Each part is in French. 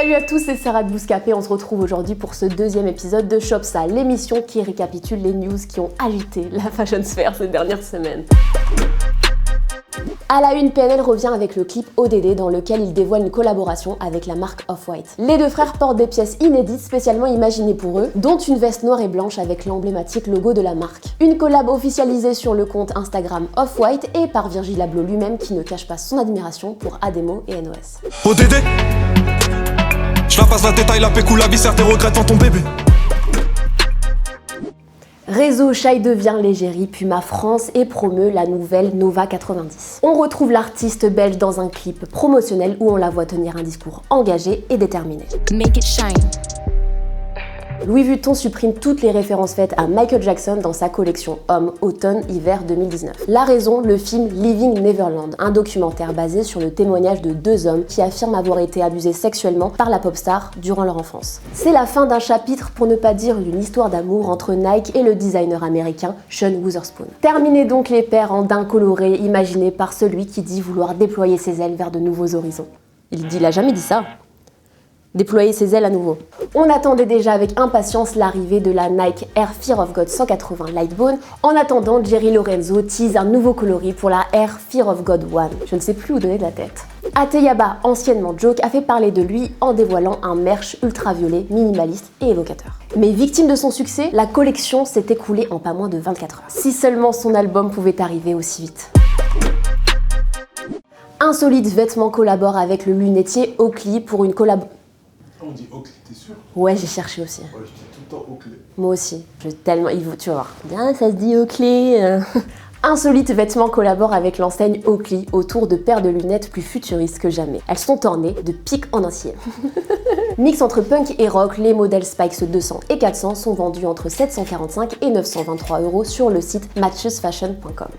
Salut à tous, c'est Sarah de Bouscapé. On se retrouve aujourd'hui pour ce deuxième épisode de Shop Ça, l'émission qui récapitule les news qui ont agité la fashion sphère ces dernières semaines. À la une, PNL revient avec le clip ODD dans lequel il dévoile une collaboration avec la marque Off-White. Les deux frères portent des pièces inédites spécialement imaginées pour eux, dont une veste noire et blanche avec l'emblématique logo de la marque. Une collab officialisée sur le compte Instagram Off-White et par Virgil Abloh lui-même qui ne cache pas son admiration pour Ademo et NOS. ODD, je la passe la détail, la pécou, la viscère, tes regrets dans ton bébé. Réseau Shai devient l'égérie Puma France et promeut la nouvelle Nova 90. On retrouve l'artiste belge dans un clip promotionnel où on la voit tenir un discours engagé et déterminé. Make it shine. Louis Vuitton supprime toutes les références faites à Michael Jackson dans sa collection Homme automne-hiver 2019. La raison, le film Living Neverland, un documentaire basé sur le témoignage de deux hommes qui affirment avoir été abusés sexuellement par la pop star durant leur enfance. C'est la fin d'un chapitre, pour ne pas dire d'une histoire d'amour entre Nike et le designer américain Sean Wotherspoon. Terminez donc les paires en daim coloré imaginés par celui qui dit vouloir déployer ses ailes vers de nouveaux horizons. Il a jamais dit ça. Déployer ses ailes à nouveau. On attendait déjà avec impatience l'arrivée de la Nike Air Fear of God 180 Lightbone. En attendant, Jerry Lorenzo tease un nouveau coloris pour la Air Fear of God One. Je ne sais plus où donner de la tête. Ateyaba, anciennement Joke, a fait parler de lui en dévoilant un merch ultraviolet, minimaliste et évocateur. Mais victime de son succès, la collection s'est écoulée en pas moins de 24 heures. Si seulement son album pouvait arriver aussi vite. Insolite Vêtements collabore avec le lunetier Oakley pour une collab... On dit Oakley, t'es sûr? Ouais, j'ai cherché aussi. Ouais, je dis tout le temps Oakley. Moi aussi. Tu vas voir. Bien, ça se dit Oakley. Insolite Vêtements collabore avec l'enseigne Oakley autour de paires de lunettes plus futuristes que jamais. Elles sont ornées de pics en acier. Mix entre punk et rock, les modèles Spikes 200 et 400 sont vendus entre 745 et 923 € sur le site matchesfashion.com.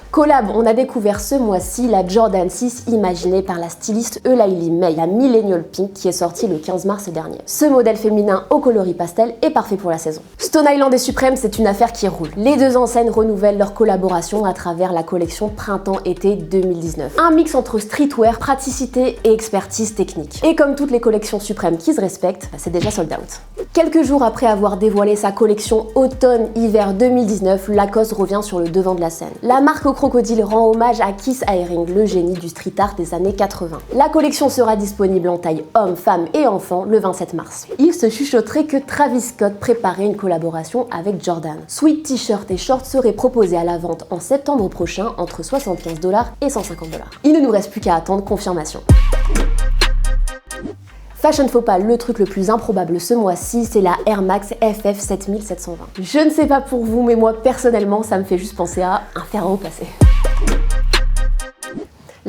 Collab, on a découvert ce mois-ci la Jordan 6 imaginée par la styliste Eulalie May, la Millennial Pink qui est sortie le 15 mars dernier. Ce modèle féminin au coloris pastel est parfait pour la saison. Stone Island et Supreme, c'est une affaire qui roule. Les deux enseignes renouvellent leur collaboration à travers la collection Printemps-été 2019. Un mix entre streetwear, praticité et expertise technique. Et comme toutes les collections Supreme qui se respectent, c'est déjà sold out. Quelques jours après avoir dévoilé sa collection automne-hiver 2019, Lacoste revient sur le devant de la scène. La marque au crocodile rend hommage à Keith Haring, le génie du street art des années 80. La collection sera disponible en taille homme, femme et enfant le 27 mars. Il se chuchoterait que Travis Scott préparait une collaboration avec Jordan. Sweat t-shirt et shorts seraient proposés à la vente en septembre prochain entre 75 $ et 150 $. Il ne nous reste plus qu'à attendre confirmation. Fashion faux pas, le truc le plus improbable ce mois-ci, c'est la Air Max FF 7720. Je ne sais pas pour vous, mais moi personnellement, ça me fait juste penser à un fer à repasser.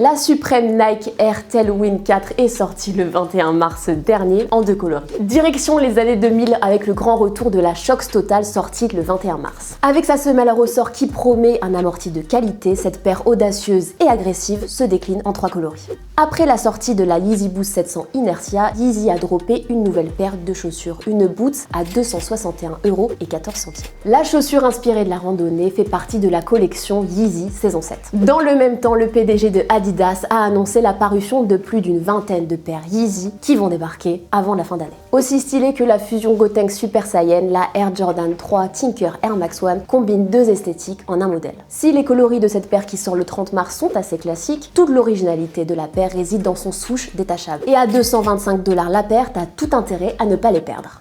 La suprême Nike Air Tailwind 4 est sortie le 21 mars dernier en deux coloris. Direction les années 2000 avec le grand retour de la Shox Total sortie le 21 mars. Avec sa semelle à ressort qui promet un amorti de qualité, cette paire audacieuse et agressive se décline en trois coloris. Après la sortie de la Yeezy Boost 700 Inertia, Yeezy a droppé une nouvelle paire de chaussures, une Boots à 261 € et 14 centimes. La chaussure inspirée de la randonnée fait partie de la collection Yeezy saison 7. Dans le même temps, le PDG de Adidas a annoncé la parution de plus d'une vingtaine de paires Yeezy qui vont débarquer avant la fin d'année. Aussi stylée que la fusion Gotenks Super Saiyan, la Air Jordan 3 Tinker Air Max One combine deux esthétiques en un modèle. Si les coloris de cette paire qui sort le 30 mars sont assez classiques, toute l'originalité de la paire réside dans son swoosh détachable. Et à 225 $ la paire, t'as tout intérêt à ne pas les perdre.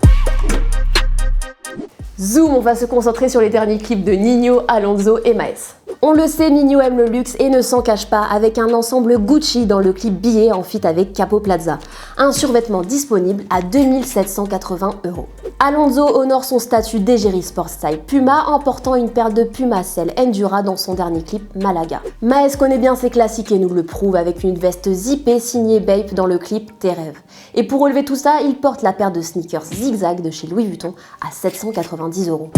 Zoom, on va se concentrer sur les derniers clips de Ninho, Alonso et Maes. On le sait, Ninho aime le luxe et ne s'en cache pas avec un ensemble Gucci dans le clip Billet en feat avec Capo Plaza. Un survêtement disponible à 2780 €. Alonso honore son statut d'égérie sport style Puma en portant une paire de Puma Cell Endura dans son dernier clip Malaga. Maes connaît bien ses classiques et nous le prouve avec une veste zippée signée Bape dans le clip Tes rêves. Et pour relever tout ça, il porte la paire de sneakers zigzag de chez Louis Vuitton à 790 €.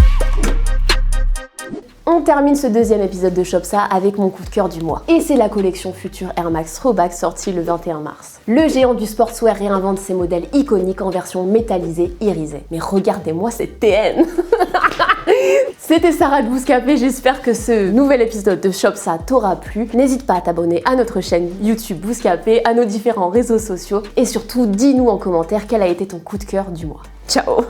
On termine ce deuxième épisode de Shop Ça avec mon coup de cœur du mois. Et c'est la collection Future Air Max Throwback sortie le 21 mars. Le géant du sportswear réinvente ses modèles iconiques en version métallisée irisée. Mais regardez-moi cette TN. C'était Sarah de Bouscapé, j'espère que ce nouvel épisode de Shop Ça t'aura plu. N'hésite pas à t'abonner à notre chaîne YouTube Bouscapé, à nos différents réseaux sociaux et surtout dis-nous en commentaire quel a été ton coup de cœur du mois. Ciao.